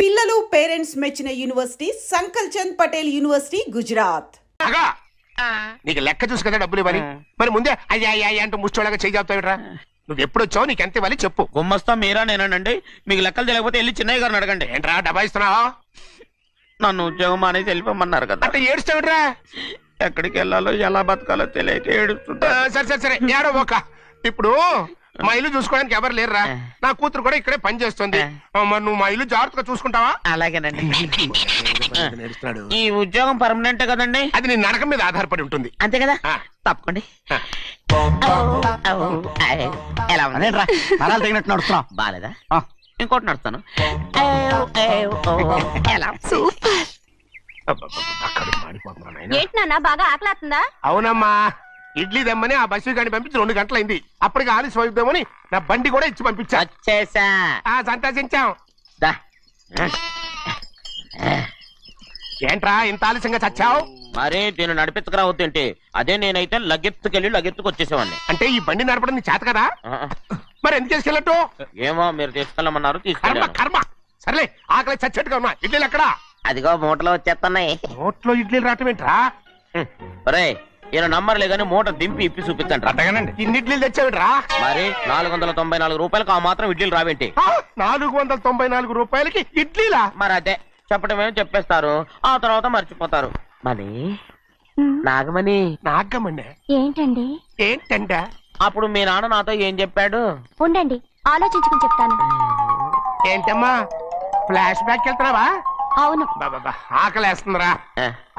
పిల్లలు పేరెంట్స్ మెచ్చిన university సంకల్ Chand Patel university Gujarat. నీకు లెక్క చూసి కదా డబ్బులు ఇవ్వాలి, మరి ముందే అయ్యా అయ్యా అంటూ ముష్టోళ్ళగా చేయి చెప్తావిట్రా. నువ్వు ఎప్పుడు వచ్చావు, నీకు ఎంత ఇవ్వాలి చెప్పు. గుమ్మస్తా మీరా నేనండి, మీకు లెక్కలు తెలియకపోతే వెళ్ళి చిన్నయ్య గారిని అడగండి. ఏంట్రా డబ్బా ఇస్తున్నావా? నన్ను ఉద్యోగం అనేది వెళ్ళిపోమన్నారు కదా. అంటే ఏడుస్తావిట్రా? ఎక్కడికి వెళ్ళాలో ఎలా బతకాలో తెలియక ఏడుస్తుంటా. సరే సరే సరే ఏడో ఒక. ఇప్పుడు మా ఇల్లు చూసుకోవడానికి ఎవరు లేరురా, నా కూతురు కూడా ఇక్కడే పని చేస్తుంది. మరి నువ్వు మా ఇల్లు జాగ్రత్తగా చూసుకుంటావా? అలాగేనండి. ఈ ఉద్యోగం పర్మనెంట్ కదండి? అది నీ నరకం మీద ఆధారపడి ఉంటుంది. అంతే కదా, తప్పకండి. ఎలా నరాలు తగినట్టు నడుస్తున్నా బాలేదా? ఇంకోటి నడుస్తాను. బాగా ఆకలాతుందా? అవునమ్మా, ఇడ్లీ దమ్మని ఆ బస్సు గాని పంపించి 2 గంటలైంది. అప్పటికి ఆలస్యం అవుతామని నా బండి కూడా ఇచ్చి పంపించా. వచ్చేసా. సంతోషించాం. ఏంట్రా ఇంత ఆలస్యంగా చచ్చావు? మరి దీన్ని నడిపించకరావద్దేంటి? అదే నేనైతే లగెత్తుకెళ్ళి లగెత్తుకు వచ్చేసేవాడిని. అంటే ఈ బండి నడపడం నీ చేత కదా, మరి ఎందుకు తీసుకెళ్ళట్టు? ఏమో మీరు తీసుకెళ్ళమన్నారు, కర్మ తీసుకెళ్ళాను. కర్మ. సర్లే, ఆకలి చచ్చేట్టుగా ఉన్నా. ఇడ్లీలు ఎక్కడా? అదిగో మూటలో వచ్చేస్తున్నాయి. నోట్లో ఇడ్లీలు రావటం ఏంట్రా? ఒరే, ఈయన నంబర్లే గానీ మూట దింపి ఇప్పి చూపించండి. అట్టగానండి. ఇన్ని ఇడ్లీలు తెచ్చావిడ్రా? మరి 494 రూపాయలకు ఆ మాత్రం ఇడ్లీలు రావేంటి? 494 రూపాయలకి ఇడ్లీలా? మరి అదే చెప్పడం ఏమో చెప్పేస్తారు, ఆ తర్వాత మర్చిపోతారు. మనీ నాగమణి. నాగమణి ఏంటండి? ఏంటంట? అప్పుడు మీ నాన్న నాతో ఏం చెప్పాడు? ఉండండి, ఆలోచించుకుని చెప్తాను. ఏంటమ్మా, ఫ్లాష్ బ్యాక్ వెళ్తున్నావా? అవును. బాబా ఆకలేస్తుందిరా.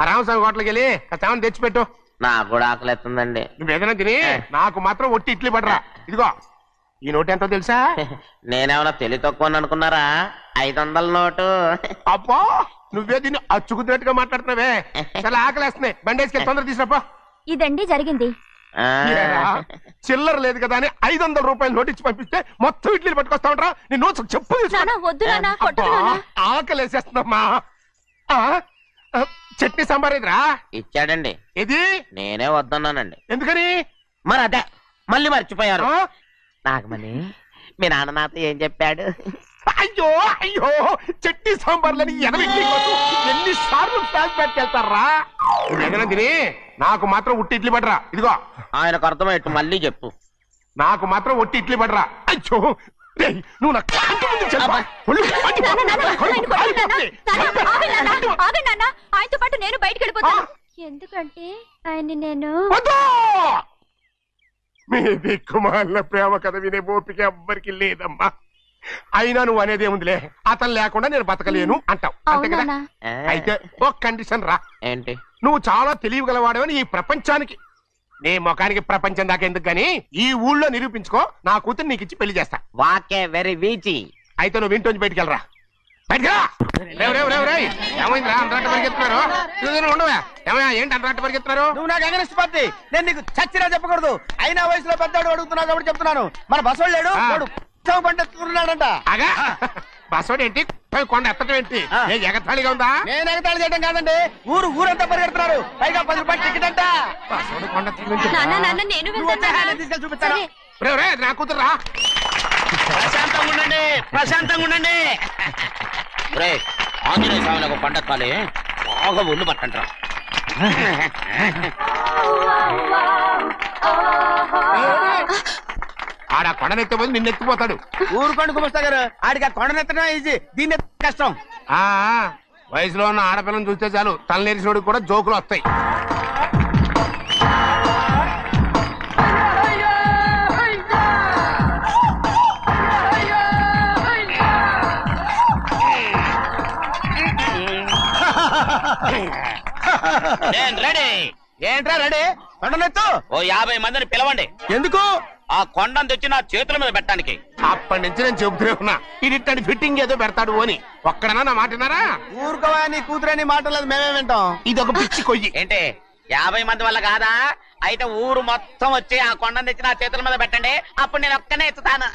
రామస్వామి హోటల్కి వెళ్ళి కాస్త తెచ్చిపెట్టు. నాకు కూడా ఆకలిస్తుందండి. నువ్వు ఏదైనా తిని నాకు మాత్రం ఒట్టి ఇడ్లీ పడరా. ఇదిగో ఈ నోటు ఎంతో తెలుసా? నేనేమన్నా తెలివి తక్కువ అనుకున్నారా? 500 నోటు. అబ్బో, నువ్వే దీన్ని అచ్చుకుతున్నట్టుగా మాట్లాడుతున్నావే. చాలా ఆకలేస్తున్నాయి, బండేసుకెళ్ళి తొందర తీసినప్ప. ఇదండి జరిగింది. చిల్లర లేదు కదా అని 500 రూపాయలు నోటిచ్చి పంపిస్తే మొత్తం ఇడ్లీలు పట్టుకొస్తా ఉంటా. నీ నోట్స్ చెప్పు. ఆకలేసేస్తుందమ్మా. చట్నీ సాంబార్ ఇదిరా? ఇచ్చాడండి. ఇది నేనే వద్దన్నానండి. ఎందుకని? మరి అదే మళ్ళీ మర్చిపోయారు. నాగమణి, మీ నాన్న నాతో ఏం చెప్పాడు? అయ్యో అయ్యో, చట్నీ సాంబార్లని ఎన్నిసార్లు ఫ్లాష్ బ్యాక్ వెళ్తారా? ఏదైనా తిని నాకు మాత్రం ఉట్టి ఇడ్లీ పడరా. ఇదిగో ఆయనకు అర్థమయ్యట్టు మళ్ళీ చెప్పు. నాకు మాత్రం ఒట్టి ఇడ్లీ పడరా. అయ్యో నువ్వు ఆయనతో పాటు నేను బయటకు వెళ్ళిపోతాను. ఎందుకంటే ఆయన్ని నేను మీ దిక్కుమాల ప్రేమ కథ వినే ఓపిక ఎవ్వరికి లేదమ్మా. అయినా నువ్వు అనేది ఏముందిలే, అతను లేకుండా నేను బతకలేను అంటావు, అంతే కదా? అయితే ఒక కండిషన్ రా. ఏంటి? నువ్వు చాలా తెలియగలవాడవని ఈ ప్రపంచానికి, నీ ముఖానికి ప్రపంచం దాకా ఎందుకు గానీ ఈ ఊళ్ళో నిరూపించుకో. నా కూతురు నీకు ఇచ్చి పెళ్లి చేస్తా. వాకే వెరీ వీచి. అయితే నువ్వు ఇంటి నుంచి బయటికి వెళ్ళరా. బయటకెళ్ళా. ఏమైందిరా అంతరాట పరిగెత్తున్నారు? ఉండవా? ఏమయ్యా ఏంటి అంతరాట పరిగెత్తున్నారు? నువ్వు నాకు అగనిస్ట్ పార్టీ, నేను నీకు చచ్చినా చెప్పకూడదు. అయినా వయసులో పెద్దవాడు అడుగుతున్నావు కాబట్టి చెప్తున్నాను. మన బసవాడు లేడు, పండిస్తున్నాడంట. అగా బసవాడు ఏంటి, కొండ ఎత్తడం ఏంటి? ఎగతాళిగా ఉందా? నేను ఎగతాళి చేయడం కాదండి, ఊరంతా పరిగెడుతున్నారు. పైగా 10 రూపాయలు టికెట్ అంట. బసవాడు కొండ తీసుకెళ్ళి చూపిస్తాను. నా కూతురు రా. ప్రశాంతంగా ఉండండి, ప్రశాంతంగా ఉండండి. ఆంజనేయ స్వామికి పండగ కాలే, బాగా ఒళ్ళు పట్టంటారా. ఆడ కొండనెత్తే పోయి నిన్నెత్తిపోతాడు. ఊరుకోండి కుమస్తా గారు, ఆడికి ఆ కొండనెత్తడం ఈజీ, దీన్ని కష్టం. వయసులో ఉన్న ఆడపిల్లని చూస్తే చాలు తలనేరిసినోడికి కూడా జోకులు వస్తాయి. ఏంట్రా రెడీ? కొండనెత్తు. ఓ 50 మందిని పిలవండి. ఎందుకు? ఆ కొండను తెచ్చి నా చేతుల మీద పెట్టడానికి. అప్పటి నుంచి నేను చెబుతూనే ఉన్నా, ఇది ఫిట్టింగ్ ఏదో పెడతాడు అని. ఒక్కడనా నా మాటనారా? ఊరుకోవా, నీ కూతురని మాటలేదు, మేమే వింటాం. ఇది ఒక పిచ్చి కొయ్యి. ఏంటి 50 మంది వల్ల కాదా? అయితే ఊరు మొత్తం వచ్చి ఆ కొండను తెచ్చి నా చేతుల మీద పెట్టండి, అప్పుడు నేను ఒక్కనే ఎత్తుతాను.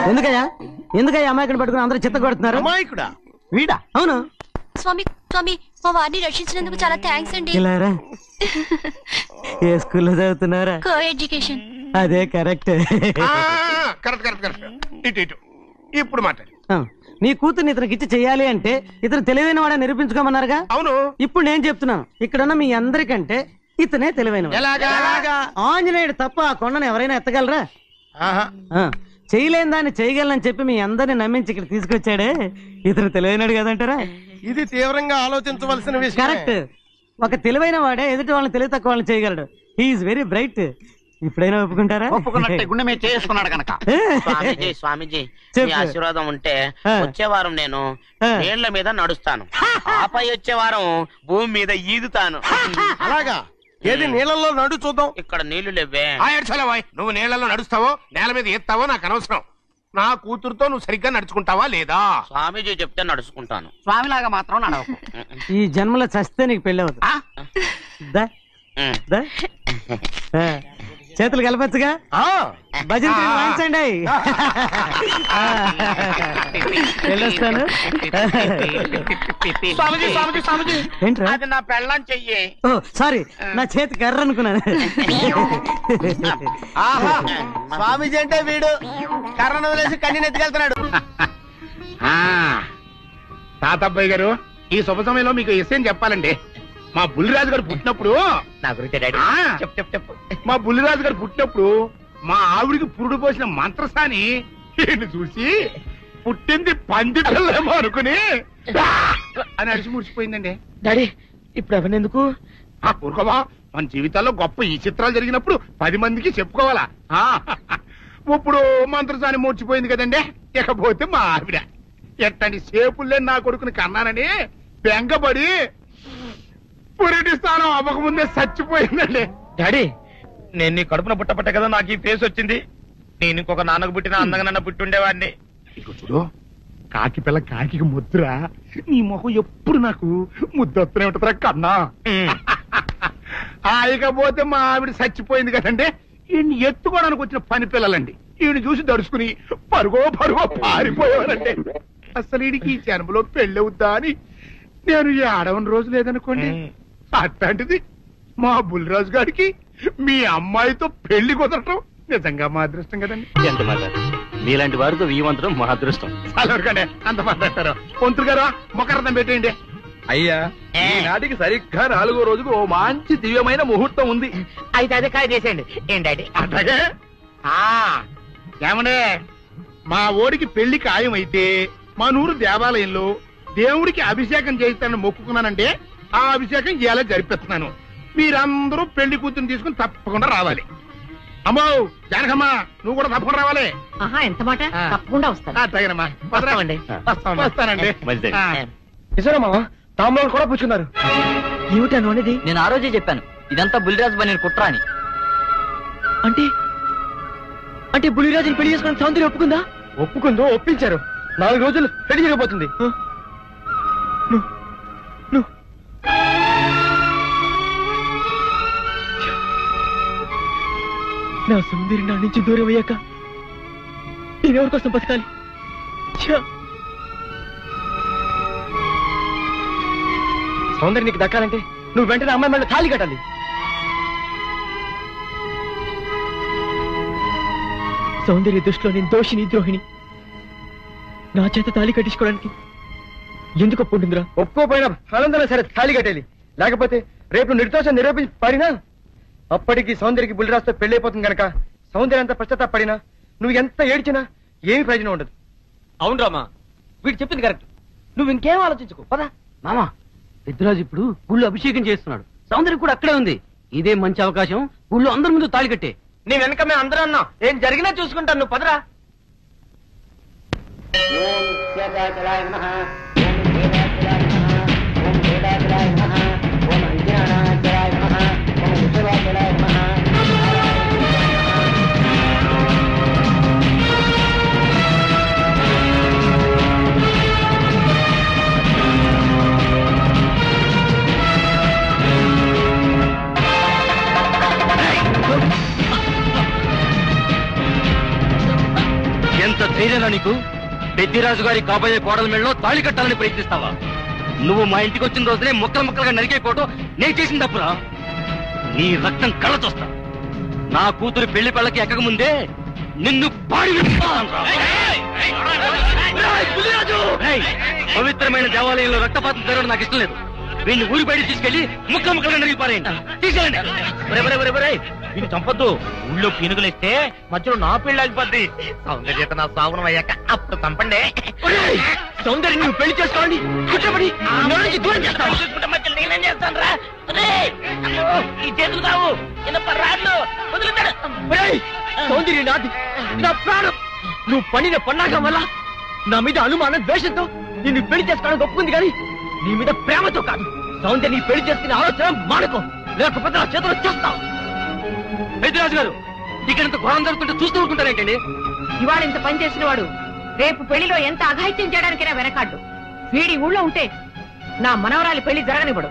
ఎందుకయ్యా ఎందుకయ్యా అమాయకుని పట్టుకుని అందరూ చిత్త కొడుతున్నారు? అమాయకుడా? వీడా? అవును. స్వామి స్వామి మా వారిని రక్షించినందుకు చాలా థ్యాంక్స్ అండి. ఇలారా ఏ స్కూల్లో చదువుతున్నారా? Co education. అదే కరెక్ట్. Correct correct correct. ఇటు ఇటు ఇప్పుడు మాట్లాడు. నీ కూతుర్ని ఇతనికి ఇచ్చి చెయ్యాలి అంటే ఇతను తెలివైన వాడే నిరూపించుకోమన్నారుగా. అవును. ఇప్పుడు నేను చెప్తున్నాను, ఇక్కడున్న మీ అందరికంటే ఇతనే తెలివైన. ఆంజనేయుడు తప్ప ఆ కొండను ఎవరైనా ఎత్తగలరా? చేయలేని దాన్ని చేయగలనని చెప్పి మీ అందరిని నమ్మించి ఇక్కడ తీసుకొచ్చాడే ఇతను తెలివైనడు కదంటారా? ఇది తీవ్రంగా ఆలోచించవలసిన విషయం. కరెక్ట్. ఒక తెలివైన వాడే ఎదుటి వాళ్ళని తెలివి తక్కువ వాళ్ళని చేయగలడు. He's very bright. ఇప్పుడైనా ఒప్పుకుంటారా? ఒప్పుకున్నట్టే గుండె మీద చేసుకున్నాడు కనుక. స్వామీజీ స్వామీజీ మీ ఆశీర్వాదం ఉంటే వచ్చే వారం నేను నీళ్ల మీద నడుస్తాను, ఆపై వచ్చే వారం భూమి మీద ఈదుతాను. అలాగా? ఏది నీళ్ళల్లో నడు చూద్దాం. ఇక్కడ నీళ్లు లేవే. నువ్వు నీళ్లలో నడుస్తావో నేల మీద ఎత్తావో నాకు అనవసరం. నా కూతురుతో నువ్వు సరిగ్గా నడుచుకుంటావా లేదా? స్వామీజీ చెప్తే నడుచుకుంటాను, స్వామిలాగా మాత్రం నడవకు. ఈ జన్మలో చస్తే నీకు పెళ్ళి అవుతుంది. చేతులు కలపచ్చుగా? భజన వాయించండి. వెళ్ళొస్తాను. ఏంట్రా? అది నా పెళ్ళం చెయ్యి. ఓ సారీ, నా చేతి కర్ర అనుకున్నాను. స్వామీజీ అంటే వీడు కర్రను వదిలేసి కన్నీ ఎత్తుకెళ్తున్నాడు. తాతబ్బాయి గారు, ఈ శుభ సమయంలో మీకు విషయం చెప్పాలండి. మా బుల్లిరాజు గారు పుట్టినప్పుడు నా గురించి డాడీ చెప్పు. మా బుల్లిరాజు గారు పుట్టినప్పుడు మా ఆవిడికి పురుడు పోసిన మంత్రసాని ఈయన చూసి పుట్టింది పందిటలేమో అనుకుని అని అడిచి ముడిచిపోయిందండి. డాడీ ఇప్పుడు అవన్నెందుకు? ఊరుకోవా, మన జీవితాల్లో గొప్ప ఈ చిత్రాలు జరిగినప్పుడు 10 మందికి చెప్పుకోవాలా? ఇప్పుడు మంత్రసాని మూర్చిపోయింది కదండి. ఇకపోతే మా ఆవిడ ఎట్టండి సేపుల్లే నా కొడుకుని కన్నానని బెంగపడి పురిటి స్థానం అవ్వకముందే చచ్చిపోయిందండి. డాడీ నేను నీ కడుపున పుట్టపట్టే కదా నాకు ఈ ఫేస్ వచ్చింది. నేను ఇంకొక నాన్నకు పుట్టిన అందంగా నన్ను పుట్టుండేవాడిని. ఇక చూడు, కాకి పిల్ల కాకి ముద్దురా. నీ మొహం ఎప్పుడు నాకు ముద్దొత్తనే ఉంటుందిరా కన్నా. ఇకపోతే మా ఆవిడ చచ్చిపోయింది కదండి. ఈయన్ని ఎత్తుకోవడానికి వచ్చిన పని పిల్లలండి ఈయన చూసి దడుచుకుని పరుగో పారిపోయేవారండి. అసలు ఈడికి ఈ జన్మలో పెళ్ళవుద్దా అని నేను ఈ ఆడవని రోజు లేదనుకోండి. అట్లాంటిది మా బుల్లిరాజు గారికి మీ అమ్మాయితో పెళ్లి కుదరటం నిజంగా మా అదృష్టం కదండి. ఎంత మాట, మీలాంటి వారితో వీవంతరం మా అదృష్టం. చాలవరకండి అంత మాట్లాడతారు. పొంతులు గారు మొకరదం పెట్టేయండి. అయ్యా, ఈనాటికి సరిగ్గా 4వ రోజుకు ఓ మంచి దివ్యమైన ముహూర్తం ఉంది. అయితే అదే కాయ చేసేయండి. ఏంటండి? అట్లాగే ఏమనే, మా ఓడికి పెళ్లి ఖాయం అయితే మా నూరు దేవాలయంలో దేవుడికి అభిషేకం చేయిస్తానని మొక్కుకున్నానంటే ఆ అభిషేకం ఇలా జరిపిస్తున్నాను. మీరందరూ పెళ్లి కూతురు తీసుకుని తప్పకుండా రావాలి. అమ్మో జానకమ్మ, నువ్వు కూడా తప్పకుండా రావాలి. ఎంత మాట? తప్పకుండా వస్తాను. అట్లాగేనమ్మా, వస్తానండి. నిజమా? తాంబూలాలు కూడా పుచ్చుకున్నారు. ఏమిటను అనేది? నేను ఆ రోజే చెప్పాను, ఇదంతా బుల్లిరాజు బని కుట్ర అని. అంటే బుల్లిరాజుని పెళ్లి చేసుకుని సౌందర్యం ఒప్పుకుందా? ఒప్పుకుందో, ఒప్పించారు. 4 రోజులు పెళ్లి జరిగిపోతుంది. నా సౌందర్యం నా నుంచి దూరం అయ్యాక నేనెవరి కోసం బతకాలి? సౌందర్యం నీకు దక్కాలంటే నువ్వు వెంటనే అమ్మాయి మళ్ళీ తాళి కట్టాలి. సౌందర్య దృష్టిలో నేను దోషిని, ద్రోహిణి. నా చేత తాళి కట్టించుకోవడానికి ఎందుకు ఒప్పుకుంటుందిరా? ఒప్పుకోపోయినా ఆనందం సరే తాళి కట్టాలి. లేకపోతే రేపు నిర్దోషం నిరూపించి పడినా అప్పటికి సౌందర్యకి బుల్లిరాజుతో పెళ్లి అయిపోతుంది కనుక సౌందర్య ఎంత పశ్చాత్తాపడినా నువ్వు ఎంత ఏడ్చినా ఏమి ప్రయోజనం ఉండదు. అవును రామా, వీడు చెప్పింది కరెక్ట్. నువ్వు ఇంకేం ఆలోచించుకో పదా. మామా, పెద్దరాజు ఇప్పుడు గుళ్ళు అభిషేకం చేస్తున్నాడు. సౌందర్యం కూడా అక్కడే ఉంది. ఇదే మంచి అవకాశం. గుళ్ళు అందరి ముందు తాళి కట్టే. నీ వెనక మేము అందరూ అన్నాం. ఏం జరిగినా చూసుకుంటాను, నువ్వు పదరా. ఎంత ధైర్యంలో నీకు? పెద్దిరాజు గారి కాబోయే కోడల మెళ్ళలో తాళి కట్టాలని ప్రయత్నిస్తావా? నువ్వు మా ఇంటికి వచ్చిన రోజునే ముక్కలు ముక్కలుగా నరికేకోవటం నేను చేసిన తప్పురా. నీ రక్తం కళ్ళ చూస్తా. నా కూతురు పెళ్లి పళ్ళకి ఎక్కక ముందే నిన్ను పాడి పవిత్రమైన దేవాలయంలో రక్తపాతం జరగడం నాకు ఇష్టం లేదు. వీడిని ఊరి బయట తీసుకెళ్లి ముక్కలు ముక్కలుగా నరిగి పారేయండి. తీసుకెళ్ళండి. వీళ్ళు చంపొద్దు. ఊళ్ళో పీనుగులేస్తే మధ్యలో నా పెళ్లి ఆగిపోద్ది. సౌందర్యత నా సాగునం అయ్యాక అప్పుడు చంపండి. సౌందర్యం నువ్వు పెళ్లి చేసుకోండి. కూర్చోబడి దూరం చేస్తావు. మధ్యలో నేనేం చేస్తాను రా? ఈ చేతులు కావు రాళ్ళు వదులుతాడు. సౌందర్యం నాది, నా ప్రాణం. నువ్వు పడిన పన్నాగం వల్ల నా మీద అనుమానం ద్వేషంతో నిన్ను పెళ్లి చేసుకోవడానికి ఒప్పుకుంది, కానీ నీ మీద ప్రేమతో కాదు. సౌందర్య నీ పెళ్లి చేసుకునే ఆలోచన మానుకో, లేకపోతే నా చేతులు చేస్తావు. పెద్దరాజు గారు, ఇక్కడంత ఘోరం జరుగుతుంటే చూస్తూ ఊరుకుంటారేంటండి? ఇవాళ ఇంత పని చేసిన వాడు రేపు పెళ్లిలో ఎంత అఘాయిత్యం చేయడానికైనా వెనకాడ్డు. వీడి ఊళ్ళో ఉంటే నా మనవరాలి పెళ్లి జరగనివ్వడు.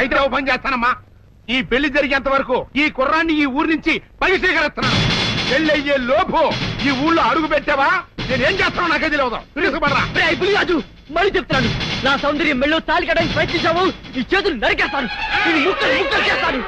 అయితే ఓ పని చేస్తానమ్మా, ఈ పెళ్లి జరిగేంత వరకు ఈ కుర్రాన్ని ఈ ఊరి నుంచి పరిశీలిస్తున్నాను. పెళ్లి అయ్యే లోపు ఈ ఊళ్ళో అడుగు పెట్టావా నేనేం చేస్తానో నాకే తెలియదు. తెలుసుకుపడరా. రాజు, మళ్ళీ చెప్తున్నాను, నా సౌందర్యం మెళ్ళో తాళి కట్టడానికి ప్రయత్నించావు, ఈ చేతులు నరికేస్తాను, ముక్కలు ముక్కలు చేస్తాను.